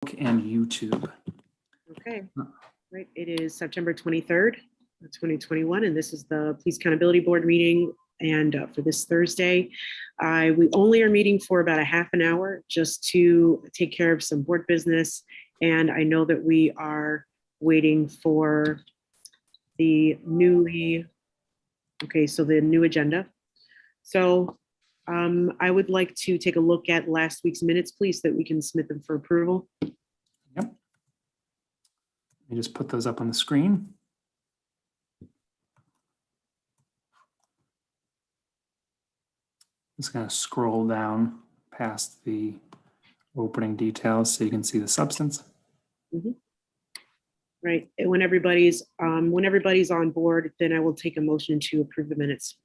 And YouTube. Okay, right. It is September 23rd, 2021, and this is the Police Accountability Board meeting. And for this Thursday, we only are meeting for about a half an hour just to take care of some board business. And I know that we are waiting for the new agenda. So I would like to take a look at last week's minutes, please, so that we can submit them for approval. Yep. Let me just put those up on the screen. Just going to scroll down past the opening details so you can see the substance. Mm-hmm. Right. And when everybody's on board, then I will take a motion to approve the minutes.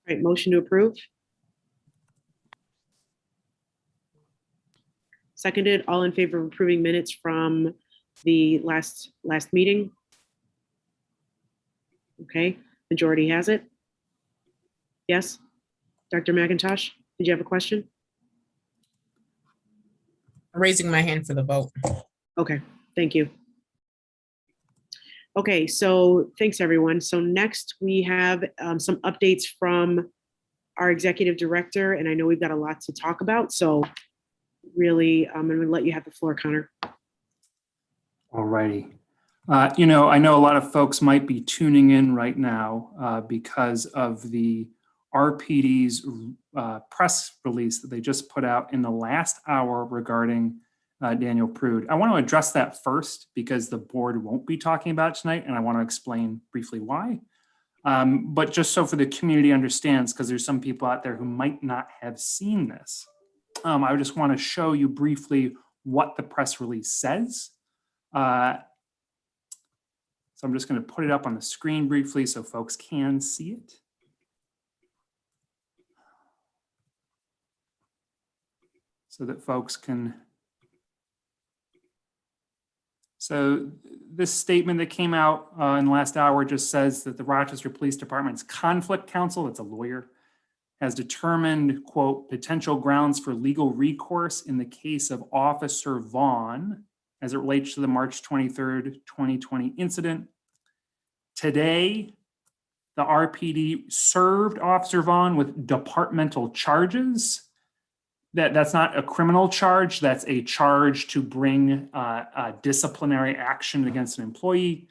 All right, motion to approve. Seconded. All in favor of approving minutes from the last meeting? Okay, majority has it. Yes. Dr. McIntosh, did you have a question? I'm raising my hand for the vote. Okay, thank you. Okay, so thanks everyone. So next we have some updates from our executive director, and I know we've got a lot to talk about. So really, I'm going to let you have the floor, Connor. All righty. I know a lot of folks might be tuning in right now because of the RPD's press release that they just put out in the last hour regarding Daniel Prude. I want to address that first because the board won't be talking about it tonight, and I want to explain briefly why. But just so for the community understands, because there's some people out there who might not have seen this, I just want to show you briefly what the press release says. So I'm just going to put it up on the screen briefly so folks can see it. So that folks can. So this statement that came out in the last hour just says that the Rochester Police Department's conflict counsel, it's a lawyer, has determined, quote, potential grounds for legal recourse in the case of Officer Vaughn as it relates to the March 23rd, 2020 incident. Today, the RPD served Officer Vaughn with departmental charges. That's not a criminal charge. That's a charge to bring a disciplinary action against an employee.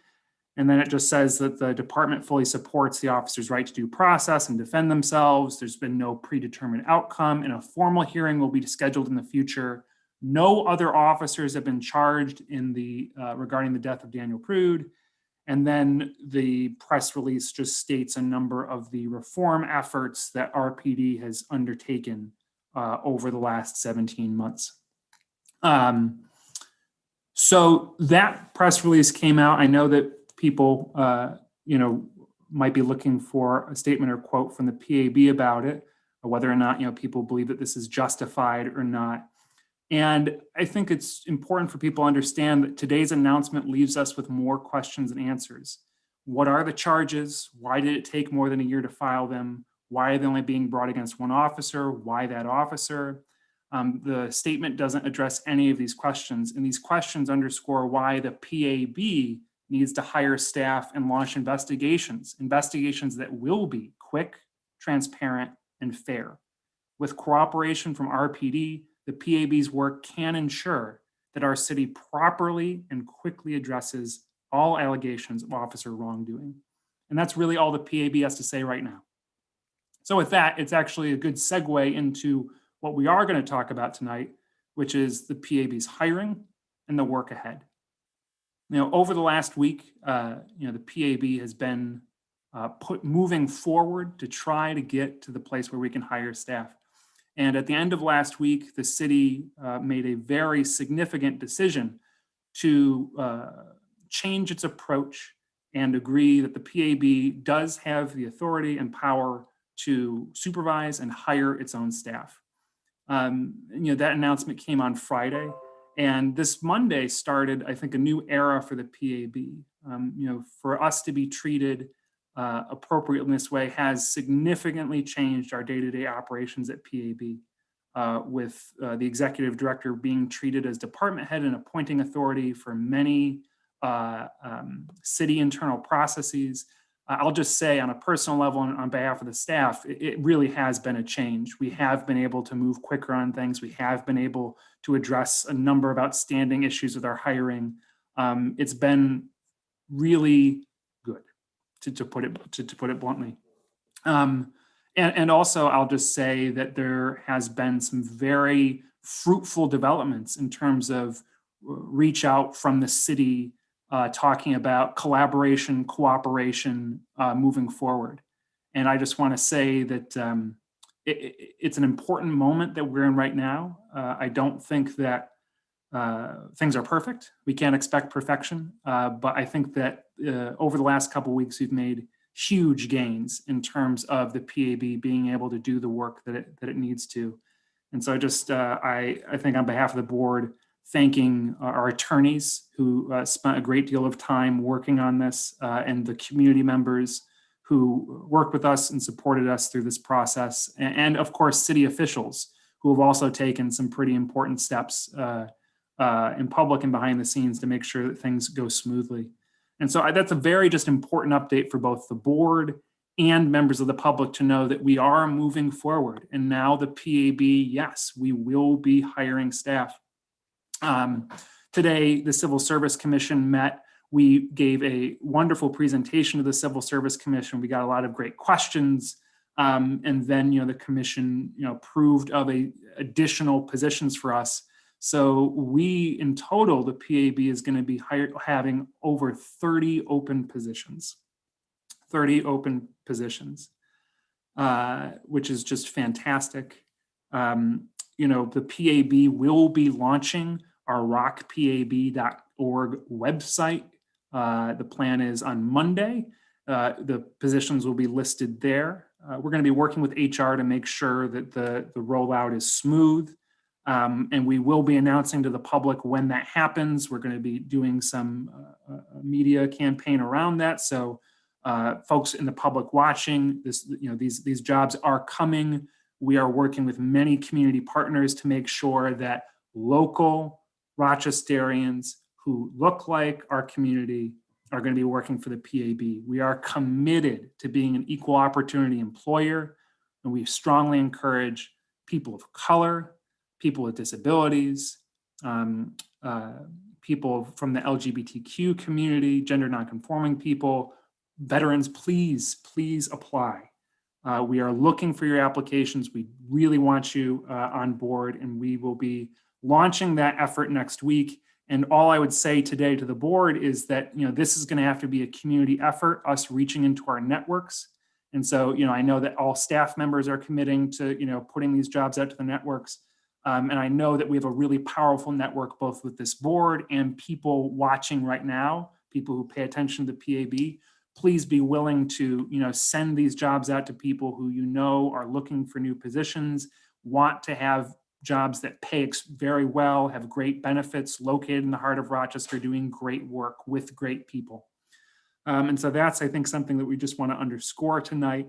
And then it just says that the department fully supports the officer's right to due process and defend themselves. There's been no predetermined outcome, and a formal hearing will be scheduled in the future. No other officers have been charged in the regarding the death of Daniel Prude. And then the press release just states a number of the reform efforts that RPD has undertaken over the last 17 months. So that press release came out. I know that people, might be looking for a statement or quote from the PAB about it, or whether or not, people believe that this is justified or not. And I think it's important for people to understand that today's announcement leaves us with more questions than answers. What are the charges? Why did it take more than a year to file them? Why are they only being brought against one officer? Why that officer? The statement doesn't address any of these questions, and these questions underscore why the PAB needs to hire staff and launch investigations that will be quick, transparent, and fair. With cooperation from RPD, the PAB's work can ensure that our city properly and quickly addresses all allegations of officer wrongdoing. And that's really all the PAB has to say right now. So with that, it's actually a good segue into what we are going to talk about tonight, which is the PAB's hiring and the work ahead. Over the last week, the PAB has been moving forward to try to get to the place where we can hire staff. And at the end of last week, the city made a very significant decision to change its approach and agree that the PAB does have the authority and power to supervise and hire its own staff. That announcement came on Friday, and this Monday started, I think, a new era for the PAB. For us to be treated appropriately in this way has significantly changed our day-to-day operations at PAB, with the executive director being treated as department head and appointing authority for many city internal processes. I'll just say on a personal level and on behalf of the staff, it really has been a change. We have been able to move quicker on things. We have been able to address a number of outstanding issues with our hiring. It's been really good, to put it bluntly. And also, I'll just say that there has been some very fruitful developments in terms of reach out from the city, talking about collaboration, cooperation moving forward. And I just want to say that it's an important moment that we're in right now. I don't think that things are perfect. We can't expect perfection, but I think that over the last couple of weeks, we've made huge gains in terms of the PAB being able to do the work that it needs to. And so I think on behalf of the board, thanking our attorneys who spent a great deal of time working on this, and the community members who worked with us and supported us through this process. And of course, city officials who have also taken some pretty important steps in public and behind the scenes to make sure that things go smoothly. And so that's a very just important update for both the board and members of the public to know that we are moving forward. And now the PAB, yes, we will be hiring staff. Today, the Civil Service Commission met. We gave a wonderful presentation to the Civil Service Commission. We got a lot of great questions. And then, the commission, approved of additional positions for us. So we, in total, the PAB is going to be having over 30 open positions, which is just fantastic. The PAB will be launching our rockpab.org website. The plan is on Monday. The positions will be listed there. We're going to be working with HR to make sure that the rollout is smooth. And we will be announcing to the public when that happens. We're going to be doing some media campaign around that. So folks in the public watching this, these jobs are coming. We are working with many community partners to make sure that local Rochesterians who look like our community are going to be working for the PAB. We are committed to being an equal opportunity employer, and we strongly encourage people of color, people with disabilities, people from the LGBTQ community, gender nonconforming people, veterans, please apply. We are looking for your applications. We really want you on board, and we will be launching that effort next week. And all I would say today to the board is that, this is going to have to be a community effort, us reaching into our networks. And so, I know that all staff members are committing to, putting these jobs out to the networks. And I know that we have a really powerful network, both with this board and people watching right now, people who pay attention to the PAB. Please be willing to, send these jobs out to people who are looking for new positions, want to have jobs that pay very well, have great benefits, located in the heart of Rochester, doing great work with great people. And so that's, I think, something that we just want to underscore tonight.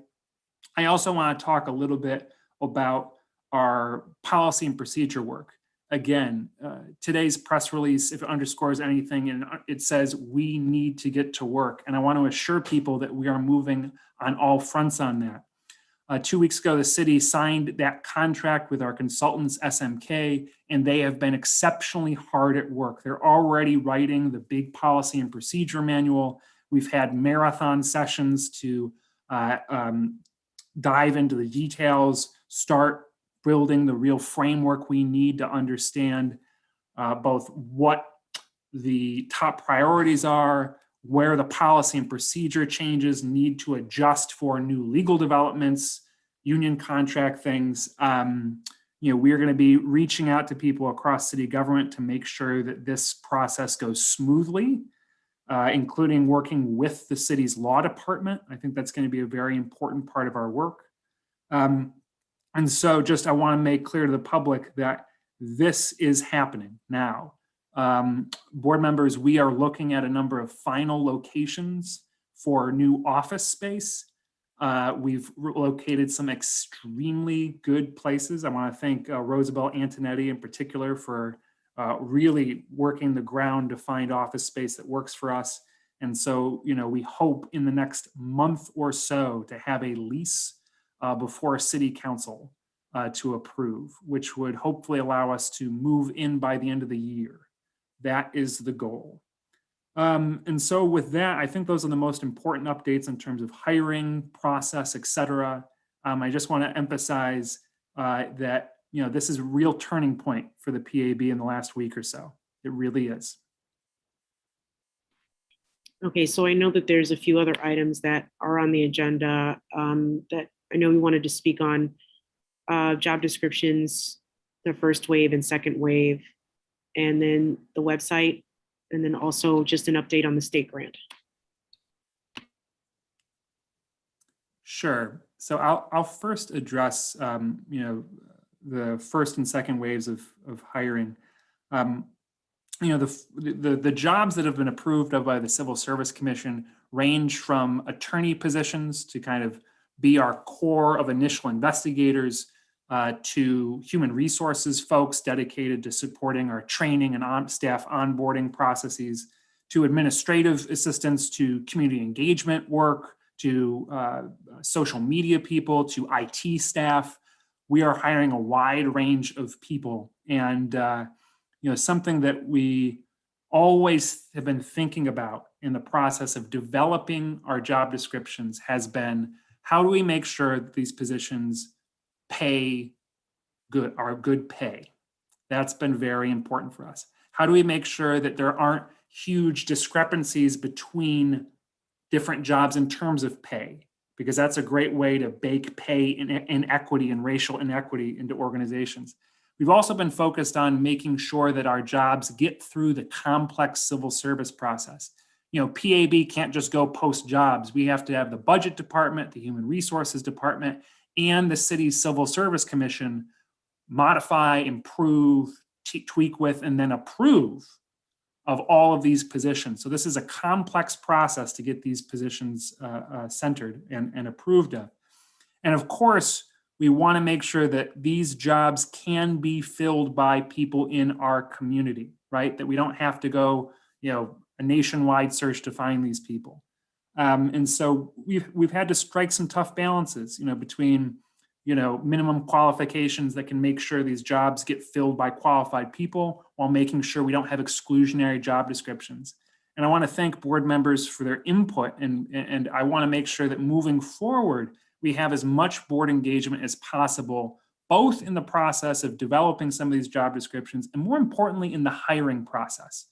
I also want to talk a little bit about our policy and procedure work. Again, today's press release, if it underscores anything, and it says we need to get to work. And I want to assure people that we are moving on all fronts on that. 2 weeks ago, the city signed that contract with our consultants, SMK, and they have been exceptionally hard at work. They're already writing the big policy and procedure manual. We've had marathon sessions to dive into the details, start building the real framework we need to understand both what the top priorities are, where the policy and procedure changes need to adjust for new legal developments, union contract things. We're going to be reaching out to people across city government to make sure that this process goes smoothly, including working with the city's law department. I think that's going to be a very important part of our work. And so I want to make clear to the public that this is happening now. Board members, we are looking at a number of final locations for new office space. We've located some extremely good places. I want to thank Rosabelle Antonetti in particular for really working the ground to find office space that works for us. And so, we hope in the next month or so to have a lease before City Council to approve, which would hopefully allow us to move in by the end of the year. That is the goal. And so with that, I think those are the most important updates in terms of hiring process, et cetera. I just want to emphasize that, this is a real turning point for the PAB in the last week or so. It really is. Okay, so I know that there's a few other items that are on the agenda that I know we wanted to speak on. Job descriptions, the first wave and second wave, and then the website, and then also just an update on the state grant. Sure. So I'll first address, the first and second waves of hiring. The jobs that have been approved of by the Civil Service Commission range from attorney positions to kind of be our core of initial investigators, to human resources folks dedicated to supporting our training and staff onboarding processes, to administrative assistants, to community engagement work, to social media people, to IT staff. We are hiring a wide range of people. And something that we always have been thinking about in the process of developing our job descriptions has been, how do we make sure that these positions are good pay? That's been very important for us. How do we make sure that there aren't huge discrepancies between different jobs in terms of pay? Because that's a great way to bake pay inequity and racial inequity into organizations. We've also been focused on making sure that our jobs get through the complex civil service process. PAB can't just go post jobs. We have to have the budget department, the human resources department, and the city's Civil Service Commission modify, improve, tweak with, and then approve of all of these positions. So this is a complex process to get these positions centered and approved of. And of course, we want to make sure that these jobs can be filled by people in our community, right? That we don't have to go, a nationwide search to find these people. And so we've had to strike some tough balances, between, minimum qualifications that can make sure these jobs get filled by qualified people while making sure we don't have exclusionary job descriptions. And I want to thank board members for their input. And I want to make sure that moving forward, we have as much board engagement as possible, both in the process of developing some of these job descriptions and more importantly, in the hiring process.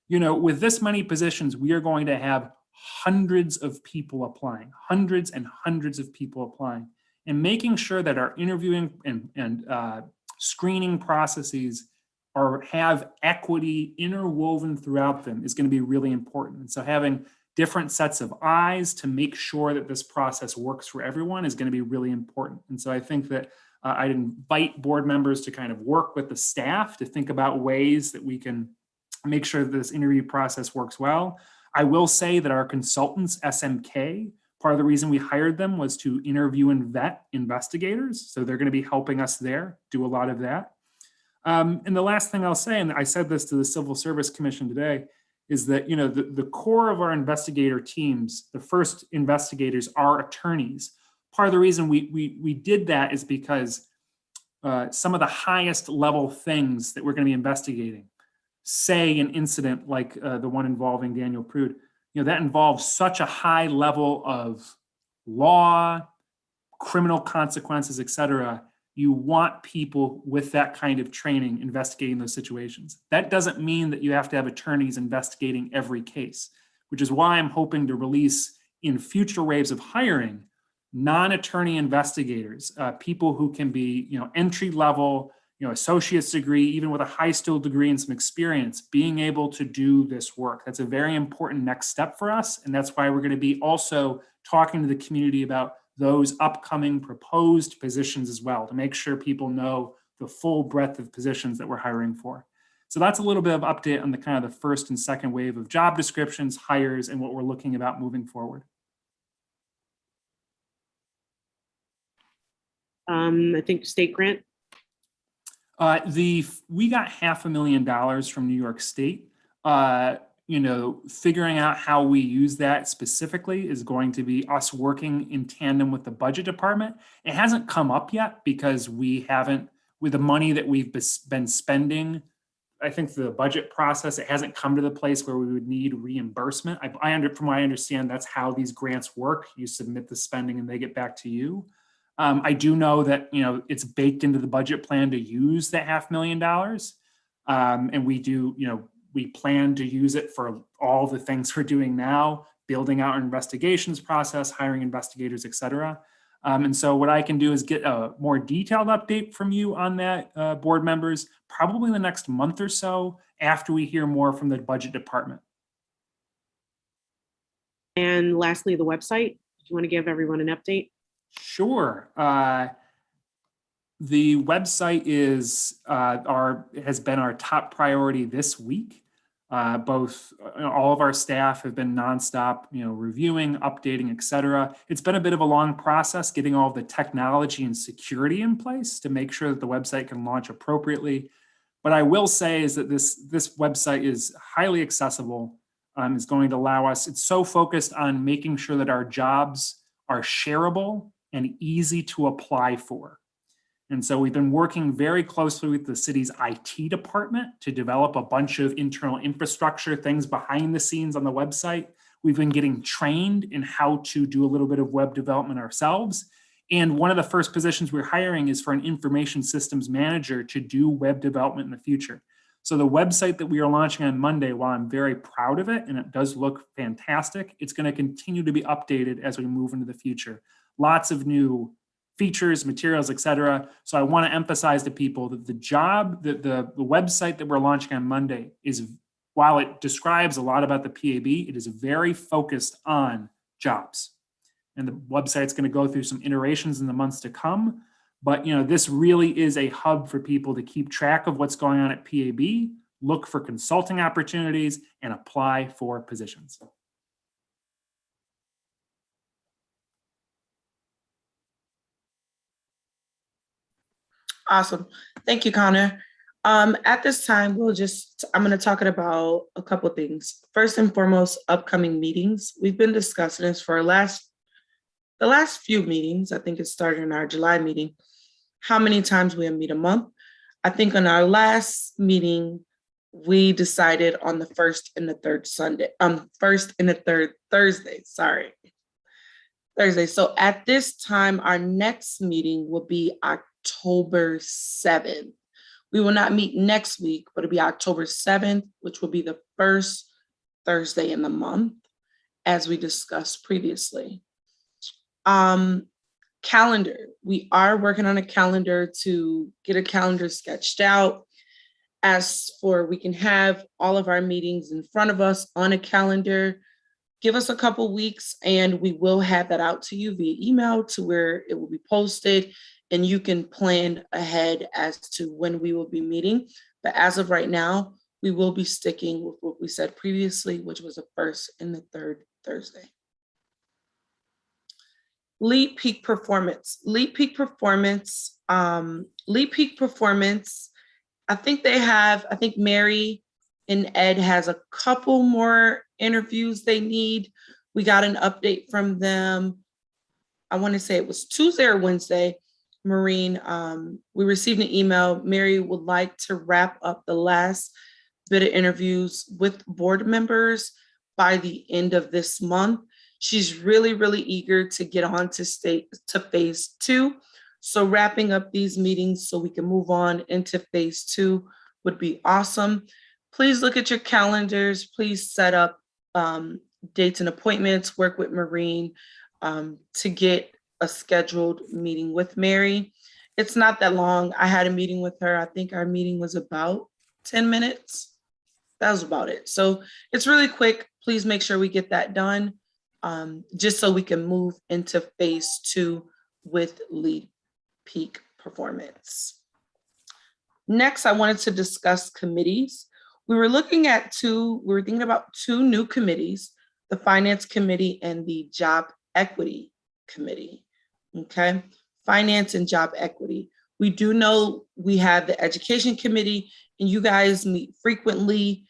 With this many positions, we are going to have hundreds of people applying, hundreds and hundreds of people applying, and making sure that our interviewing and screening processes have equity interwoven throughout them is going to be really important. And so having different sets of eyes to make sure that this process works for everyone is going to be really important. And so I think that I'd invite board members to kind of work with the staff to think about ways that we can make sure that this interview process works well. I will say that our consultants, SMK, part of the reason we hired them was to interview and vet investigators. So they're going to be helping us there, do a lot of that. And the last thing I'll say, and I said this to the Civil Service Commission today, is that the core of our investigator teams, the first investigators are attorneys. Part of the reason we did that is because some of the highest level things that we're going to be investigating, say an incident like the one involving Daniel Prude, that involves such a high level of law, criminal consequences, et cetera. You want people with that kind of training investigating those situations. That doesn't mean that you have to have attorneys investigating every case. which is why I'm hoping to release in future waves of hiring non-attorney investigators, people who can be, entry level, associate's degree, even with a high skilled degree and some experience, being able to do this work. That's a very important next step for us. And that's why we're going to be also talking to the community about those upcoming proposed positions as well, to make sure people know the full breadth of positions that we're hiring for. So that's a little bit of update on the kind of the first and second wave of job descriptions, hires, and what we're looking about moving forward. I think state grant. We got $500,000 from New York State. Figuring out how we use that specifically is going to be us working in tandem with the budget department. It hasn't come up yet because we haven't, with the money that we've been spending, I think the budget process, it hasn't come to the place where we would need reimbursement. From what I understand, that's how these grants work. You submit the spending and they get back to you. I do know that, it's baked into the budget plan to use that $500,000. And we plan to use it for all the things we're doing now, building out our investigations process, hiring investigators, et cetera. And so what I can do is get a more detailed update from you on that, board members, probably in the next month or so after we hear more from the budget department. And lastly, the website. Do you want to give everyone an update? Sure. The website has been our top priority this week. All of our staff have been nonstop, reviewing, updating, et cetera. It's been a bit of a long process getting all of the technology and security in place to make sure that the website can launch appropriately. But I will say is that this website is highly accessible. It's going to allow us, it's so focused on making sure that our jobs are shareable and easy to apply for. And so we've been working very closely with the city's IT department to develop a bunch of internal infrastructure things behind the scenes on the website. We've been getting trained in how to do a little bit of web development ourselves. And one of the first positions we're hiring is for an information systems manager to do web development in the future. So the website that we are launching on Monday, while I'm very proud of it, and it does look fantastic, it's going to continue to be updated as we move into the future. Lots of new features, materials, et cetera. So I want to emphasize to people that the website that we're launching on Monday is, while it describes a lot about the PAB, it is very focused on jobs. And the website's going to go through some iterations in the months to come. But this really is a hub for people to keep track of what's going on at PAB, look for consulting opportunities, and apply for positions. Awesome. Thank you, Connor. At this time, I'm going to talk about a couple of things. First and foremost, upcoming meetings. We've been discussing this for the last few meetings. I think it started in our July meeting, how many times we meet a month. I think on our last meeting, we decided on the first and the third Thursday. So at this time, our next meeting will be October 7th. We will not meet next week, but it'll be October 7th, which will be the first Thursday in the month, as we discussed previously. Calendar. We are working on a calendar to get a calendar sketched out. As for, we can have all of our meetings in front of us on a calendar. Give us a couple weeks and we will have that out to you via email to where it will be posted and you can plan ahead as to when we will be meeting. But as of right now, we will be sticking with what we said previously, which was the first and the third Thursday. Lead Peak Performance. Lead Peak Performance. I think Mary and Ed has a couple more interviews they need. We got an update from them. I want to say it was Tuesday or Wednesday. Maureen, we received an email. Mary would like to wrap up the last bit of interviews with board members by the end of this month. She's really, really eager to get on to phase 2. So wrapping up these meetings so we can move on into phase 2 would be awesome. Please look at your calendars. Please set up dates and appointments, work with Maureen to get a scheduled meeting with Mary. It's not that long. I had a meeting with her. I think our meeting was about 10 minutes. That was about it. So it's really quick. Please make sure we get that done, just so we can move into phase 2 with lead peak performance. Next, I wanted to discuss committees. We were thinking about 2 new committees, the Finance Committee and the Job Equity Committee. Okay, Finance and Job Equity. We do know we have the Education Committee, and you guys meet frequently.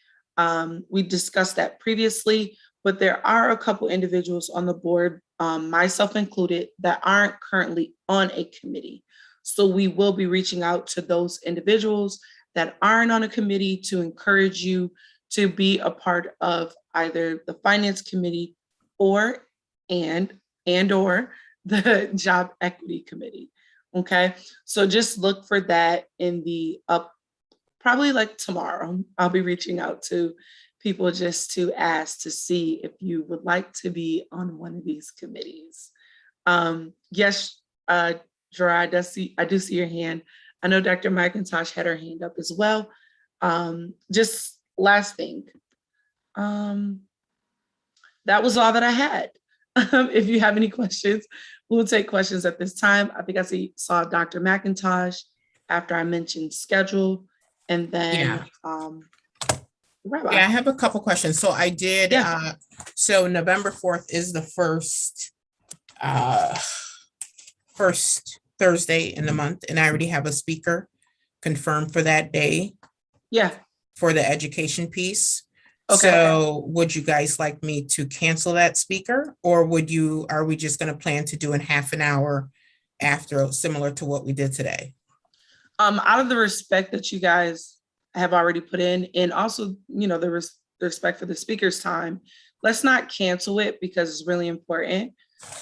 We discussed that previously, but there are a couple individuals on the board, myself included, that aren't currently on a committee. So we will be reaching out to those individuals that aren't on a committee to encourage you to be a part of either the Finance Committee or the Job Equity Committee. Okay, so just look for that in the probably like tomorrow. I'll be reaching out to people just to ask to see if you would like to be on one of these committees. Yes, Gerard, I do see your hand. I know Dr. McIntosh had her hand up as well. Just last thing. That was all that I had. If you have any questions, we'll take questions at this time. I think I saw Dr. McIntosh after I mentioned schedule, and then Yeah, I have a couple questions. So I did, so November 4th is the first Thursday in the month, and I already have a speaker confirmed for that day. Yeah. For the education piece. Okay. So would you guys like me to cancel that speaker, or are we just going to plan to do in half an hour after, similar to what we did today? Out of the respect that you guys have already put in, and also, the respect for the speaker's time, let's not cancel it because it's really important.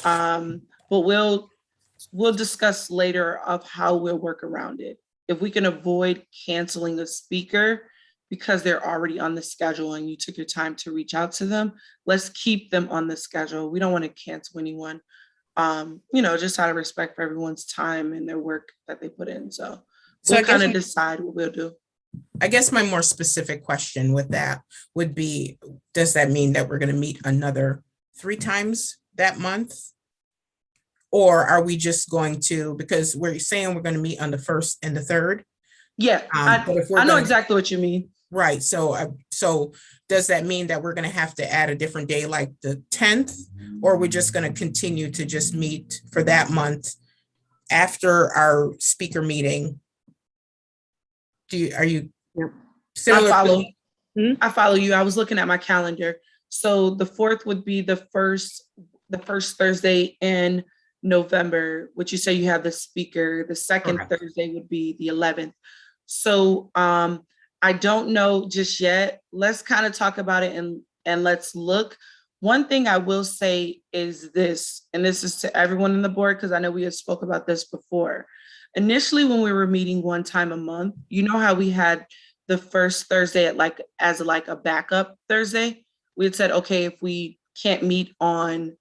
But we'll discuss later of how we'll work around it. If we can avoid canceling the speaker because they're already on the schedule and you took your time to reach out to them, let's keep them on the schedule. We don't want to cancel anyone, just out of respect for everyone's time and their work that they put in. So we'll kind of decide what we'll do. I guess my more specific question with that would be, does that mean that we're going to meet another 3 times that month? Or are we just going to, because we're saying we're going to meet on the 1st and the 3rd? Yeah, I know exactly what you mean. Right. So does that mean that we're going to have to add a different day, like the 10th, or we're just going to continue to just meet for that month after our speaker meeting? Are you similar? I follow you. I was looking at my calendar. So the 4th would be the first Thursday in November, which you say you have the speaker. The second Thursday would be the 11th. So I don't know just yet. Let's kind of talk about it and let's look. One thing I will say is this, and this is to everyone on the board, because I know we had spoke about this before. Initially, when we were meeting one time a month, you know how we had the first Thursday as a backup Thursday? We had said, okay, if we can't meet on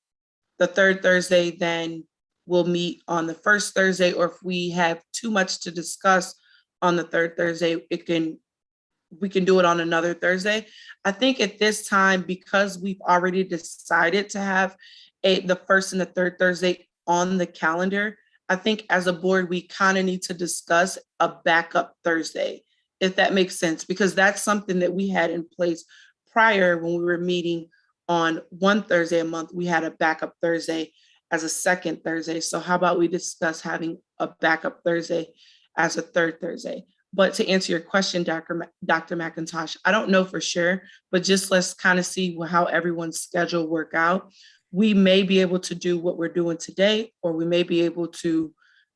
the 3rd Thursday, then we'll meet on the 1st Thursday, or if we have too much to discuss on the 3rd Thursday, we can do it on another Thursday. I think at this time, because we've already decided to have the 1st and the 3rd Thursday on the calendar, I think as a board, we kind of need to discuss a backup Thursday, if that makes sense, because that's something that we had in place prior when we were meeting on one Thursday a month. We had a backup Thursday as a 2nd Thursday. So how about we discuss having a backup Thursday as a 3rd Thursday? But to answer your question, Dr. McIntosh, I don't know for sure, but just let's kind of see how everyone's schedule work out. We may be able to do what we're doing today, or we may be able to,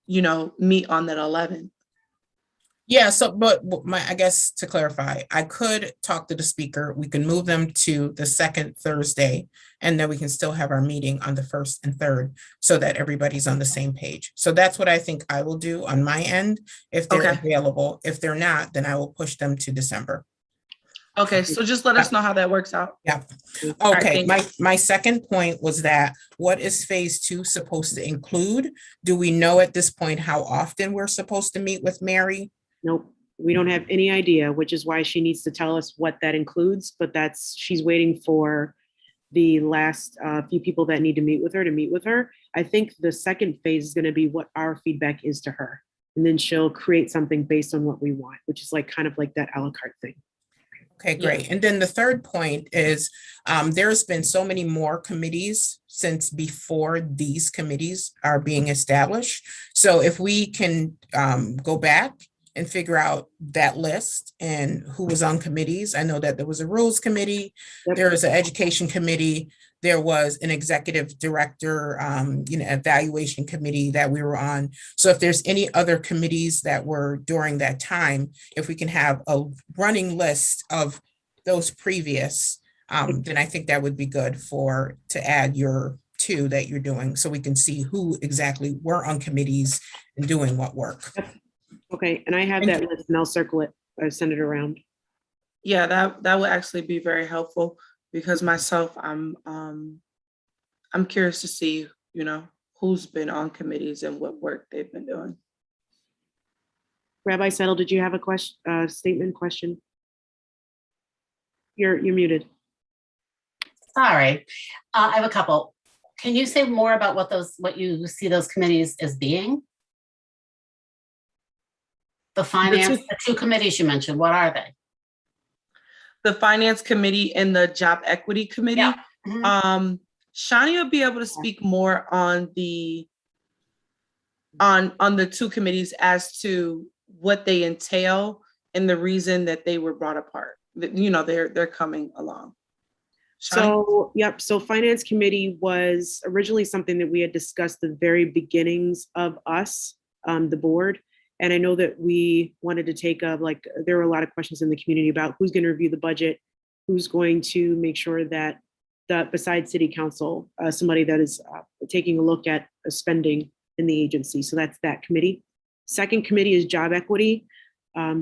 meet on that 11th. Yeah, so, but I guess to clarify, I could talk to the speaker. We can move them to the 2nd Thursday, and then we can still have our meeting on the 1st and 3rd so that everybody's on the same page. So that's what I think I will do on my end if they're available. If they're not, then I will push them to December. Okay, so just let us know how that works out. Yeah. All right, Okay, thank my second point was that what is phase two supposed to include? Do we know at this point how often we're supposed to meet with Mary? Nope, we don't have any idea, which is why she needs to tell us what that includes, but she's waiting for the last few people that need to meet with her. I think the second phase is going to be what our feedback is to her. And then she'll create something based on what we want, which is like kind of like that a la carte thing. Okay, great. And then the third point is there's been so many more committees since before these committees are being established. So if we can go back and figure out that list and who was on committees. I know that there was a rules committee, Yep. there was an education committee, there was an executive director, evaluation committee that we were on. So if there's any other committees that were during that time, if we can have a running list of those previous, then I think that would be good to add your two that you're doing, so we can see who exactly were on committees and doing what work. Okay, and I have that list and I'll circle it, send it around. Yeah, that would actually be very helpful, because myself, I'm curious to see, who's been on committees and what work they've been doing. Rabbi Settle, did you have a question, question? You're muted. Sorry, I have a couple. Can you say more about what you see those committees as being? The the two committees you mentioned, what are they? The finance committee and the job equity committee. Yeah. Mm-hmm. Shani will be able to speak more on the two committees as to what they entail and the reason that they were brought apart. They're coming along. Shani? So, yep. So finance committee was originally something that we had discussed the very beginnings of us, the board. And I know that we wanted to take there were a lot of questions in the community about who's going to review the budget, who's going to make sure that besides city council, somebody that is taking a look at spending in the agency. So that's that committee. Second committee is job equity.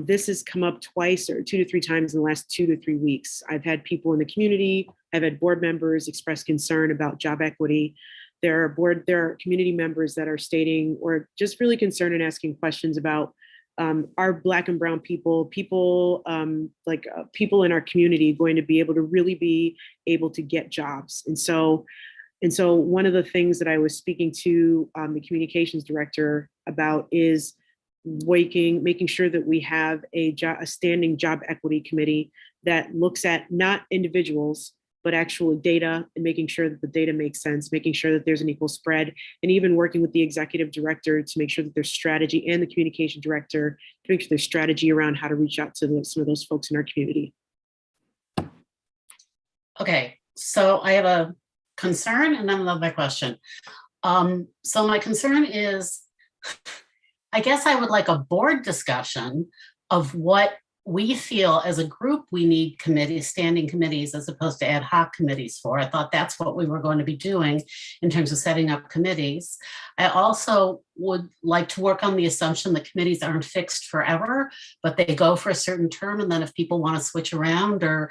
This has come up twice or 2 to 3 times in the last 2 to 3 weeks. I've had people in the community, I've had board members express concern about job equity. There are community members that are stating or just really concerned and asking questions about are Black and brown people in our community going to be able to get jobs. And so one of the things that I was speaking to the communications director about is making sure that we have a standing job equity committee that looks at not individuals, but actual data, and making sure that the data makes sense, making sure that there's an equal spread, and even working with the executive director to make sure that there's strategy, and the communication director to make sure there's strategy around how to reach out to some of those folks in our community. Okay, so I have a concern and then another question. So my concern is, I guess I would like a board discussion of what we feel as a group we need standing committees as opposed to ad hoc committees for. I thought that's what we were going to be doing in terms of setting up committees. I also would like to work on the assumption that committees aren't fixed forever, but they go for a certain term. And then if people want to switch around or,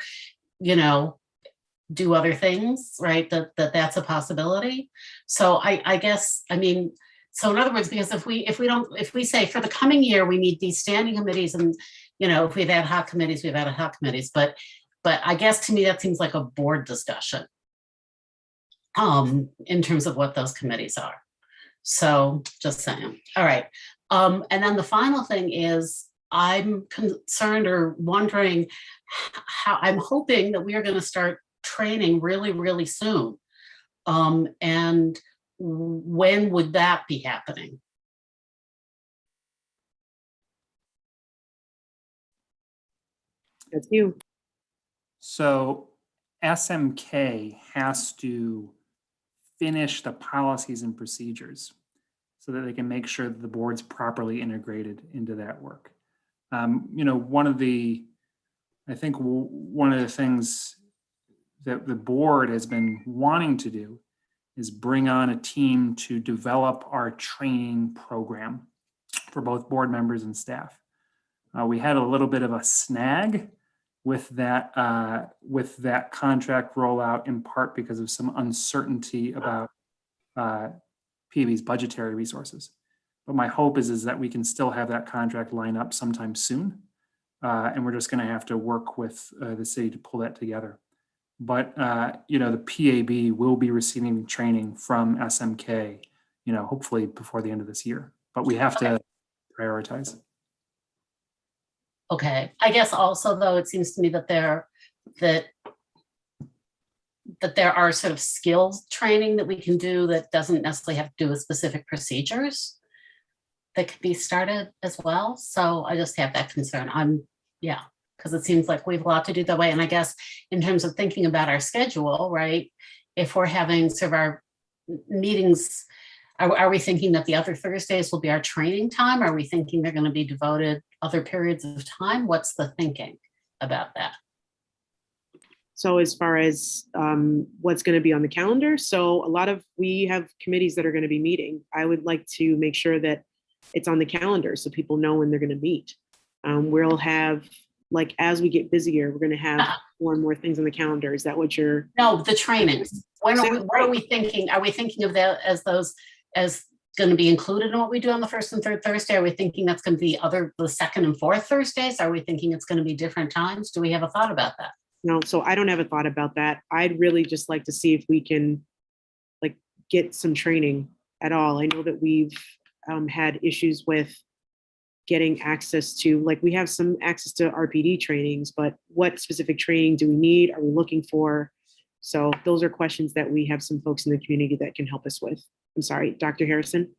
do other things, right, that's a possibility. So I guess, so in other words, because if we say for the coming year, we need these standing committees, and if we have ad hoc committees, we have ad hoc committees. But I guess to me, that seems like a board discussion in terms of what those committees are. So just saying. All right. And then the final thing is I'm concerned or wondering how I'm hoping that we are going to start training really, really soon. And when would that be happening? That's you. So SMK has to finish the policies and procedures so that they can make sure that the board's properly integrated into that work. One of the things that the board has been wanting to do is bring on a team to develop our training program for both board members and staff. We had a little bit of a snag with that contract rollout, in part because of some uncertainty about PAB's budgetary resources. But my hope is that we can still have that contract line up sometime soon. And we're just going to have to work with the city to pull that together. But, the PAB will be receiving training from SMK, hopefully before the end of this year. But we have to prioritize. Okay, I guess also though, it seems to me that there are sort of skills training that we can do that doesn't necessarily have to do with specific procedures that could be started as well. So I just have that concern. Because it seems like we have a lot to do that way. And I guess in terms of thinking about our schedule, right? If we're having sort of our meetings, are we thinking that the other Thursdays will be our training time? Are we thinking they're going to be devoted other periods of time? What's the thinking about that? So as far as what's going to be on the calendar, so we have committees that are going to be meeting. I would like to make sure that it's on the calendar so people know when they're going to meet. We'll have, like, as we get busier, we're going to have more and more things on the calendar. Is that what you're? No, the trainings. What are we thinking? Are we thinking of that as going to be included in what we do on the first and third Thursday? Are we thinking that's going to be the second and fourth Thursdays? Are we thinking it's going to be different times? Do we have a thought about that? No, so I don't have a thought about that. I'd really just like to see if we can get some training at all. I know that we've had issues with getting access to, we have some access to RPD trainings, but what specific training do we need? Are we looking for? So those are questions that we have some folks in the community that can help us with. I'm sorry, Dr. Harrison.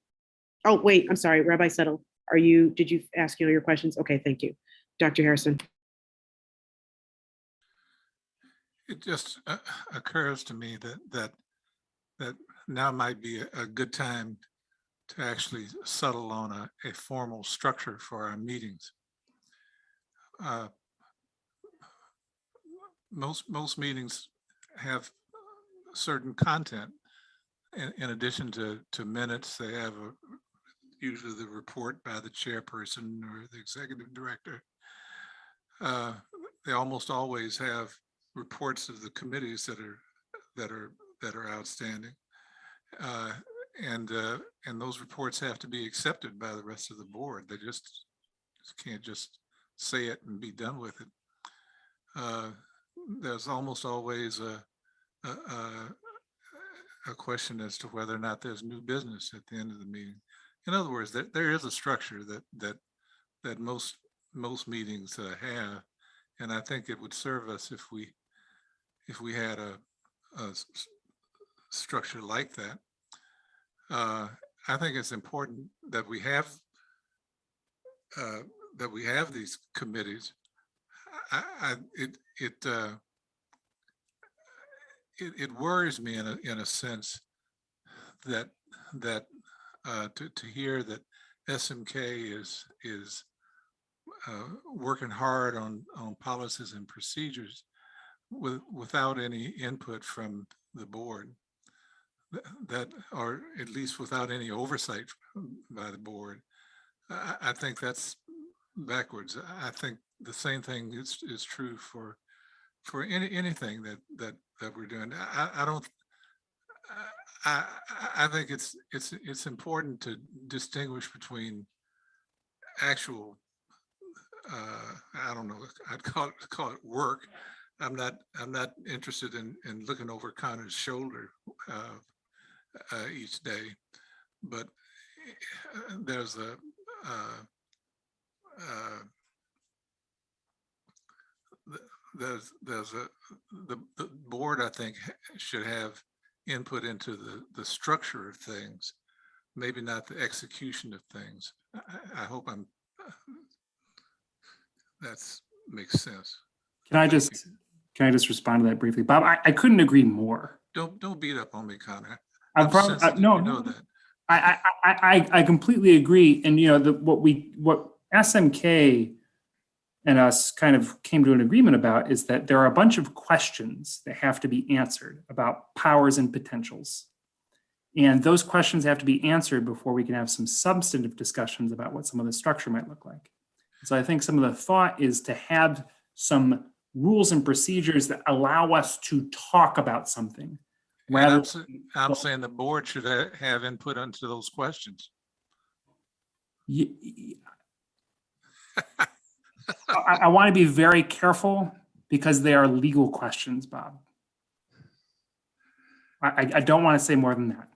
Oh, wait, I'm sorry, Rabbi Settle. Did you ask your questions? Okay, thank you. Dr. Harrison. It just occurs to me that now might be a good time to actually settle on a formal structure for our meetings. Most meetings have certain content. In addition to minutes, they have usually the report by the chairperson or the executive director. They almost always have reports of the committees that are outstanding, and those reports have to be accepted by the rest of the board. They just can't just say it and be done with it. There's almost always a question as to whether or not there's new business at the end of the meeting. In other words, there is a structure that most meetings have, and I think it would serve us if we had a structure like that. I think it's important that we have these committees. It worries me in a sense that to hear that SMK is working hard on policies and procedures without any input from the board, or at least without any oversight by the board. I think that's backwards. I think the same thing is true for anything that we're doing. I think it's important to distinguish between actual, I don't know, I'd call it work. I'm not interested in looking over Connor's shoulder each day, but there's the board, I think, should have input into the structure of things, maybe not the execution of things. I hope that makes sense. Can I just respond to that briefly, Bob? I couldn't agree more. Don't beat up on me, Connor. No, I completely agree. And what SMK and us kind of came to an agreement about is that there are a bunch of questions that have to be answered about powers and potentials. And those questions have to be answered before we can have some substantive discussions about what some of the structure might look like. So I think some of the thought is to have some rules and procedures that allow us to talk about something. And Rather, I'm saying the board should have input into those questions. I want to be very careful because they are legal questions, Bob. I don't want to say more than that.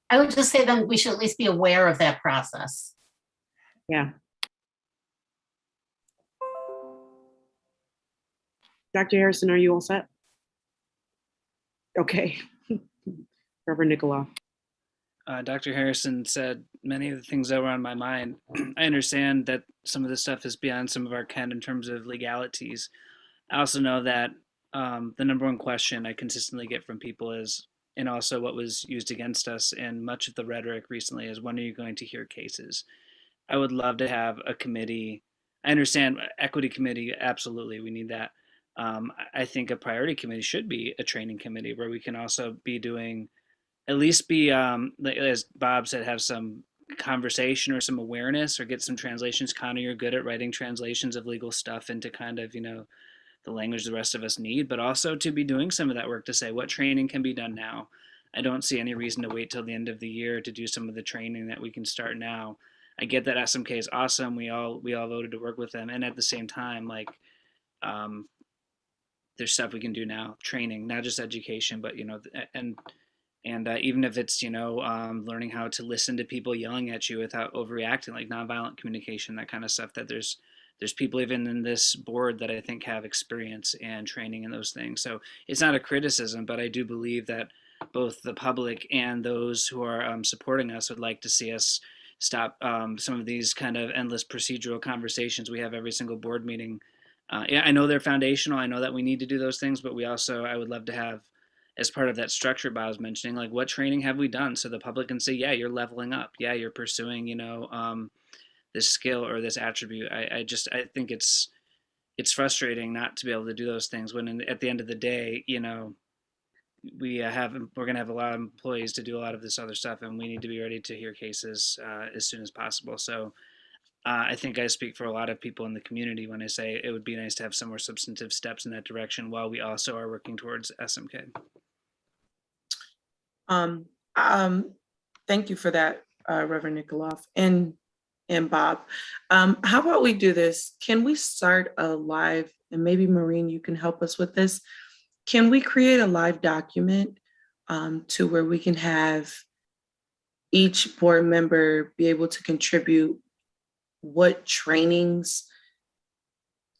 I would just say then we should at least be aware of that process. Yeah. Dr. Harrison, are you all set? Okay. Reverend Nicola. Dr. Harrison said many of the things that were on my mind. I understand that some of this stuff is beyond some of our ken in terms of legalities. I also know that the number one question I consistently get from people is, and also what was used against us in much of the rhetoric recently, is when are you going to hear cases? I would love to have a committee. I understand equity committee, absolutely, we need that. I think a priority committee should be a training committee where we can also be doing, at least be, as Bob said, have some conversation or some awareness or get some translations. Connor, you're good at writing translations of legal stuff into kind of, the language the rest of us need, but also to be doing some of that work to say what training can be done now. I don't see any reason to wait till the end of the year to do some of the training that we can start now. I get that SMK is awesome. We all voted to work with them. And at the same time, like, there's stuff we can do now, training, not just education, but, and even if it's, learning how to listen to people yelling at you without overreacting, like nonviolent communication, that kind of stuff, that there's people even in this board that I think have experience and training in those things. So it's not a criticism, but I do believe that both the public and those who are supporting us would like to see us stop some of these kind of endless procedural conversations we have every single board meeting. Yeah, I know they're foundational. I know that we need to do those things, but I would love to have, as part of that structure Bob was mentioning, like what training have we done so the public can say, yeah, you're leveling up. Yeah, you're pursuing, this skill or this attribute. I think it's frustrating not to be able to do those things when at the end of the day, we're going to have a lot of employees to do a lot of this other stuff, and we need to be ready to hear cases as soon as possible. So I think I speak for a lot of people in the community when I say it would be nice to have some more substantive steps in that direction while we also are working towards SMK. Thank you for that, Reverend Nikoloff and Bob. How about we do this? Can we start a live, and maybe Maureen, you can help us with this. Can we create a live document to where we can have each board member be able to contribute what trainings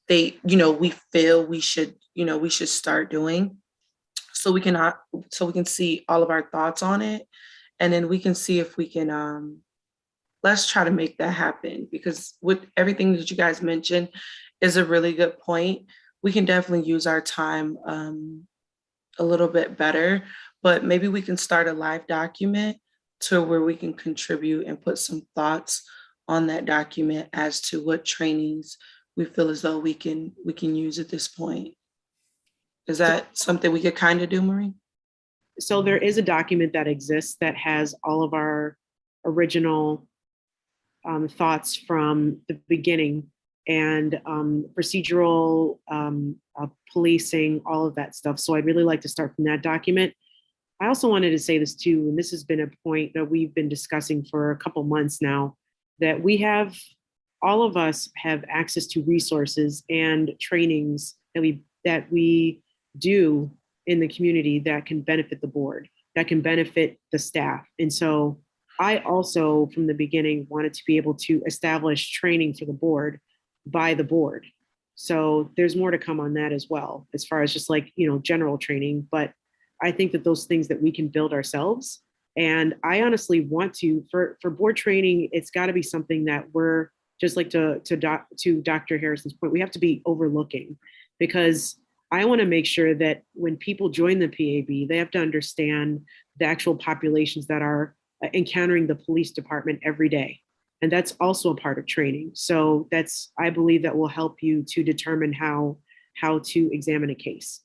we feel we should start doing, so we can see all of our thoughts on it, and then we can see if we can let's try to make that happen, because with everything that you guys mentioned is a really good point. We can definitely use our time a little bit better, but maybe we can start a live document to where we can contribute and put some thoughts on that document as to what trainings we feel as though we can use at this point. Is that something we could kind of do, Maureen? So there is a document that exists that has all of our original thoughts from the beginning, and procedural policing, all of that stuff. So I'd really like to start from that document. I also wanted to say this too, and this has been a point that we've been discussing for a couple months now, that all of us have access to resources and trainings that we do in the community that can benefit the board, that can benefit the staff. And so I also, from the beginning, wanted to be able to establish training for the board by the board. So there's more to come on that as well, as far as just like, general training. But I think that those things that we can build ourselves. And I honestly want to, for board training, it's got to be something that we're just like to Dr. Harrison's point, we have to be overlooking, because I want to make sure that when people join the PAB, they have to understand the actual populations that are encountering the police department every day. And that's also a part of training. So I believe that will help you to determine how to examine a case,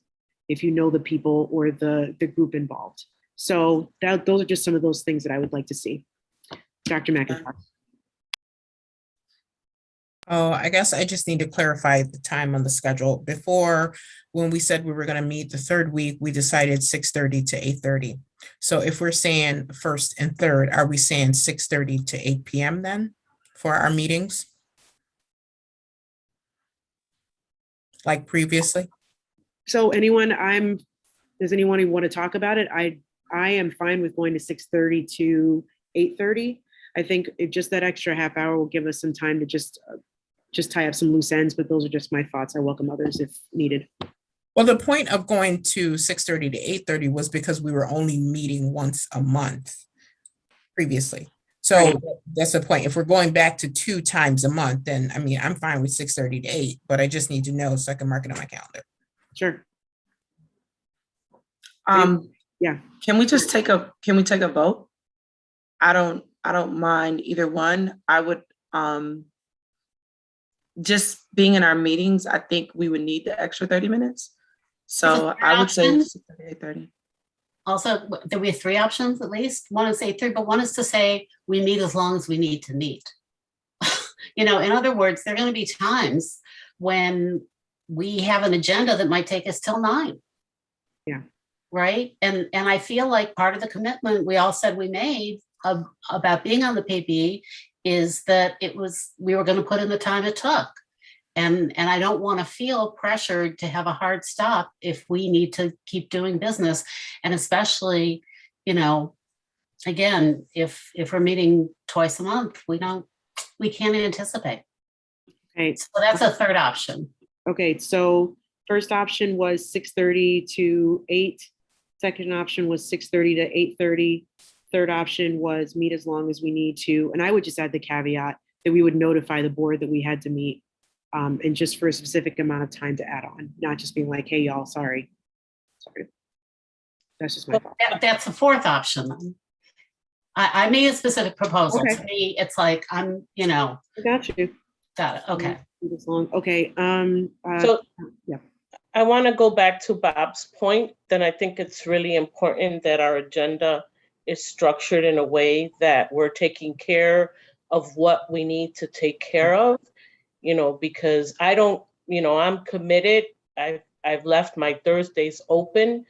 if you know the people or the group involved. So those are just some of those things that I would like to see. Dr. McIntyre. Oh, I guess I just need to clarify the time on the schedule. Before, when we said we were going to meet the third week, we decided 6:30 to 8:30. So if we're saying first and third, are we saying 6:30 to 8 p.m. then for our meetings? Like previously? So does anyone who want to talk about it? I am fine with going to 6:30 to 8:30. I think just that extra half hour will give us some time to just tie up some loose ends, but those are just my thoughts. I welcome others if needed. Well, the point of going to 6:30 to 8:30 was because we were only meeting once a month previously. So Right. that's the point. If we're going back to 2 times a month, then I mean, I'm fine with 6:30 to 8, but I just need to know so I can mark it on my calendar. Sure. Yeah. Can we take a vote? I don't mind either one. I would, just being in our meetings, I think we would need the extra 30 minutes. So I would say 8:30. Also, there we have 3 options at least. One is 8:30, but one is to say we meet as long as we need to meet. You know, in other words, there are going to be times when we have an agenda that might take us till 9. Yeah. Right. And I feel like part of the commitment we all said we made about being on the PAB is that we were going to put in the time it took. And I don't want to feel pressured to have a hard stop if we need to keep doing business. And especially, you know, again, if we're meeting twice a month, we can't anticipate. Okay. So that's a third option. Okay. So first option was 6:30 to 8. Second option was 6:30 to 8:30. Third option was meet as long as we need to. And I would just add the caveat that we would notify the board that we had to meet, and just for a specific amount of time to add on, not just being like, hey, y'all, sorry. That's just my thought. That's the fourth option. I made a specific proposal. Okay. To me, it's like, I got you. got it. Okay. Meet as long. Okay. So yeah. I want to go back to Bob's point. Then I think it's really important that our agenda is structured in a way that we're taking care of what we need to take care of, because I don't, I'm committed. I've left my Thursdays open,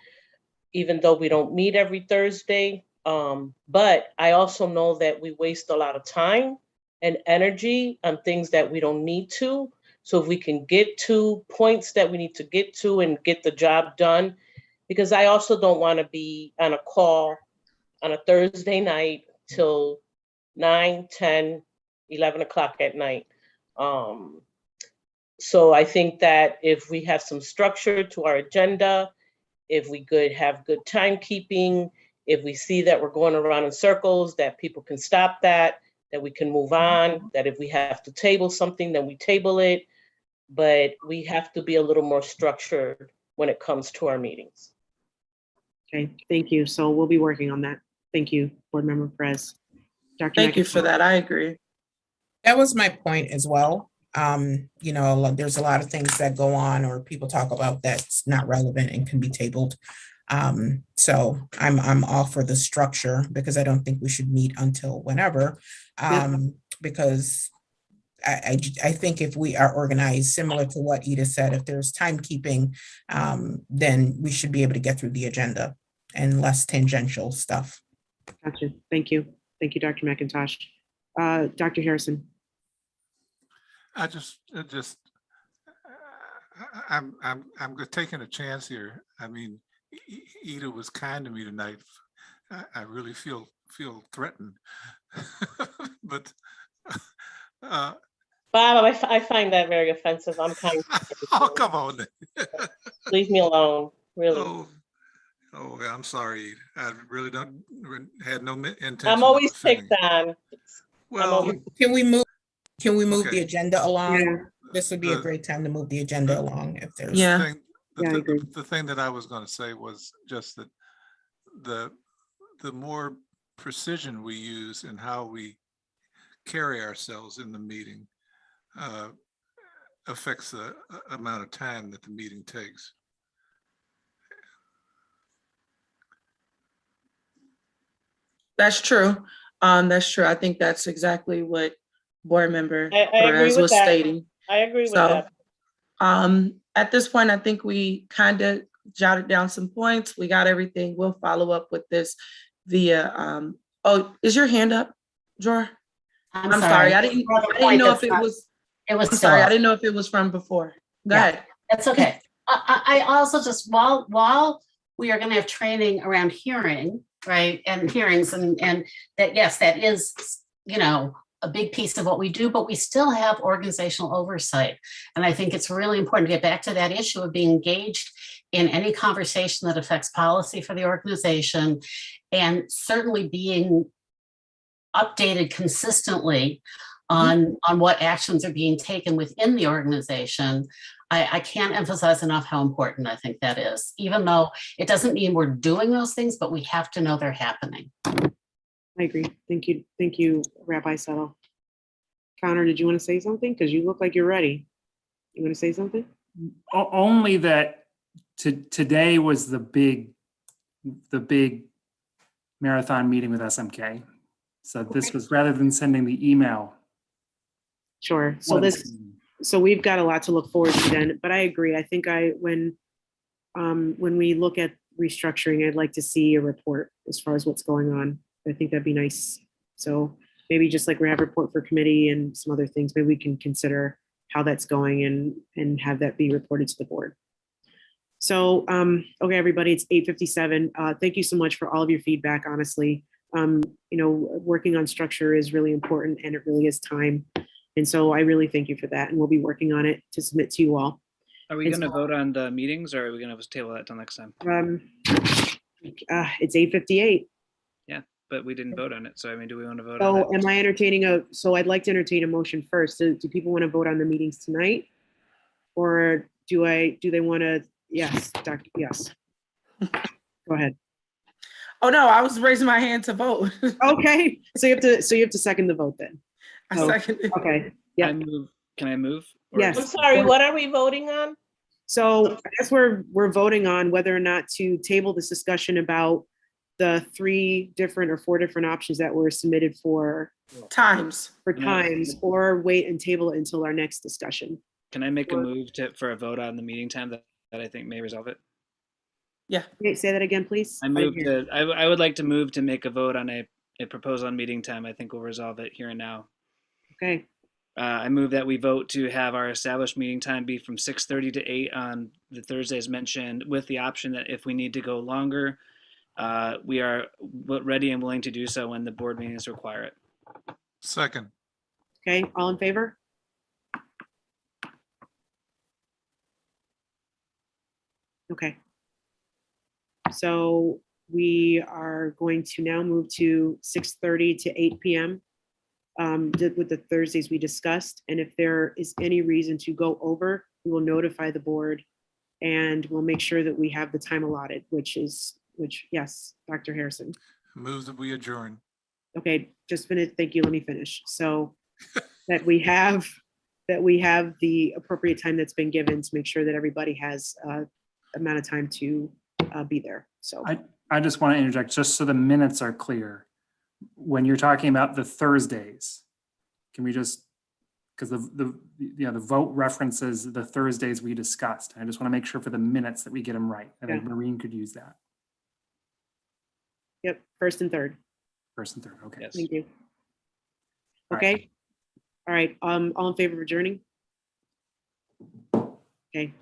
even though we don't meet every Thursday. But I also know that we waste a lot of time and energy on things that we don't need to. So if we can get to points that we need to get to and get the job done, because I also don't want to be on a call on a Thursday night till 9, 10, 11 o'clock at night. So I think that if we have some structure to our agenda, if we could have good timekeeping, if we see that we're going around in circles, that people can stop that we can move on, that if we have to table something, then we table it. But we have to be a little more structured when it comes to our meetings. Okay, thank you. So we'll be working on that. Thank you, Board Member Perez. Dr. Thank you for that. I agree. That was my point as well. There's a lot of things that go on or people talk about that's not relevant and can be tabled. So I'm all for the structure because I don't think we should meet until whenever. Because I think if we are organized, similar to what Edith said, if there's timekeeping, then we should be able to get through the agenda and less tangential stuff. Gotcha. Thank you. Thank you, Dr. McIntosh. Dr. Harrison. I'm taking a chance here. I mean, Edith was kind to me tonight. I really feel threatened, but. Bob, I find that very offensive. I'm kind of. Oh, come on. Leave me alone, really. Oh, I'm sorry. I really had no intention. I'm always picked on. Well, can we move okay. the agenda along? Yeah. This would be a great time to move the agenda along if there's. Yeah. The thing that I was going to say was just that the more precision we use in how we carry ourselves in the meeting affects the amount of time that the meeting takes. That's true. That's true. I think that's exactly what Board Member I agree Perez with was that. stating. I agree with So, that. at this point, I think we kind of jotted down some points. We got everything. We'll follow up with this via, oh, is your hand up, Jor? I'm sorry. I didn't know if it was, It was I'm still sorry. I up. didn't know if it was from before. Go Yeah. ahead. That's okay. I also just, while we are going to have training around hearing, right, and hearings and that, yes, that is, you know, a big piece of what we do, but we still have organizational oversight. And I think it's really important to get back to that issue of being engaged in any conversation that affects policy for the organization, and certainly being updated consistently on what actions are being taken within the organization. I can't emphasize enough how important I think that is, even though it doesn't mean we're doing those things, but we have to know they're happening. I agree. Thank you. Thank you, Rabbi Settle. Connor, did you want to say something? Because you look like you're ready. You want to say something? Only that today was the big marathon meeting with SMK. So this was, rather than sending the email. Sure. So we've got a lot to look forward to then, but I agree. I think when we look at restructuring, I'd like to see a report as far as what's going on. I think that'd be nice. So maybe just like we have a report for committee and some other things, maybe we can consider how that's going and have that be reported to the board. So, okay, everybody, it's 8:57. Thank you so much for all of your feedback, honestly. You know, working on structure is really important and it really is time. And so I really thank you for that. And we'll be working on it to submit to you all. Are we going to vote on the meetings, or are we going to table that till next time? It's 8:58. Yeah, but we didn't vote on it. So, I mean, do we want to vote on So it? am I entertaining so I'd like to entertain a motion first. Do people want to vote on the meetings tonight? Or do they want to, yes, Doctor, yes. Go ahead. Oh, no, I was raising my hand to vote. Okay, so you have to second the vote then. I Oh, seconded. Okay, yeah. Can I move? Or Yes. I'm sorry, what are we voting on? So I guess we're voting on whether or not to table this discussion about the 3 different or 4 different options that were submitted for Times. times, or wait and table it until our next discussion. Can I make a move for a vote on the meeting time that I think may resolve it? Yeah. Okay, say that again, please. I would like to move to make a vote on a proposal on meeting time. I think we'll resolve it here and now. Okay, I move that we vote to have our established meeting time be from 6:30 to 8 on the Thursdays mentioned, with the option that if we need to go longer, we are ready and willing to do so when the board meetings require it. Second. okay, all in favor? Okay. So we are going to now move to 6:30 to 8 p.m. With the Thursdays we discussed. And if there is any reason to go over, we will notify the board and we'll make sure that we have the time allotted, which yes, Dr. Harrison. Move that we adjourn. Okay, just finish. Thank you. Let me finish. So that we have the appropriate time that's been given to make sure that everybody has amount of time to be there. So I just want to interject, just so the minutes are clear. When you're talking about the Thursdays, can we just, because the vote references the Thursdays we discussed. I just want to make sure for the minutes that we get them right. I think Maureen could use that. yep, first and third. First and third, okay. Yes. Thank you. All Okay. All right. All in favor of adjourning? Okay.